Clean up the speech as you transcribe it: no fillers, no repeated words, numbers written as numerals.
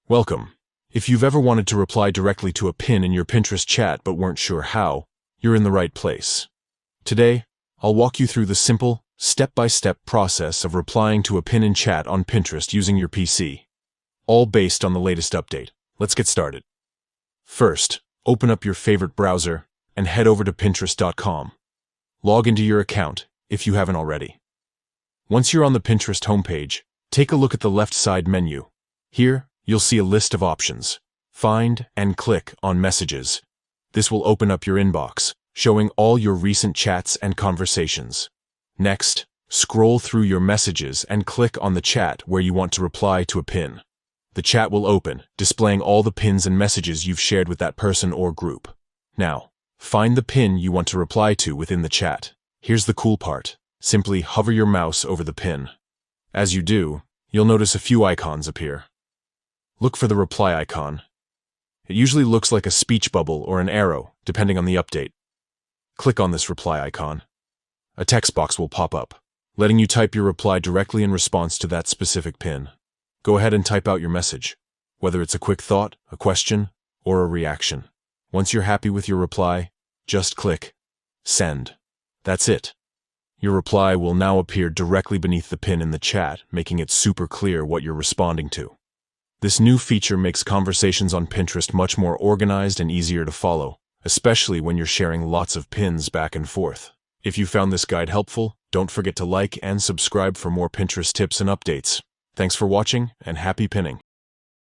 Welcome. If you've ever wanted to reply directly to a pin in your Pinterest chat but weren't sure how, you're in the right place. Today, I'll walk you through the simple, step-by-step process of replying to a pin in chat on Pinterest using your PC. All based on the latest update. Let's get started. First, open up your favorite browser and head over to Pinterest.com. Log into your account if you haven't already. Once you're on the Pinterest homepage, take a look at the left side menu. Here, you'll see a list of options. Find and click on Messages. This will open up your inbox, showing all your recent chats and conversations. Next, scroll through your messages and click on the chat where you want to reply to a pin. The chat will open, displaying all the pins and messages you've shared with that person or group. Now, find the pin you want to reply to within the chat. Here's the cool part. Simply hover your mouse over the pin. As you do, you'll notice a few icons appear. Look for the reply icon. It usually looks like a speech bubble or an arrow, depending on the update. Click on this reply icon. A text box will pop up, letting you type your reply directly in response to that specific pin. Go ahead and type out your message, whether it's a quick thought, a question, or a reaction. Once you're happy with your reply, just click Send. That's it. Your reply will now appear directly beneath the pin in the chat, making it super clear what you're responding to. This new feature makes conversations on Pinterest much more organized and easier to follow, especially when you're sharing lots of pins back and forth. If you found this guide helpful, don't forget to like and subscribe for more Pinterest tips and updates. Thanks for watching, and happy pinning.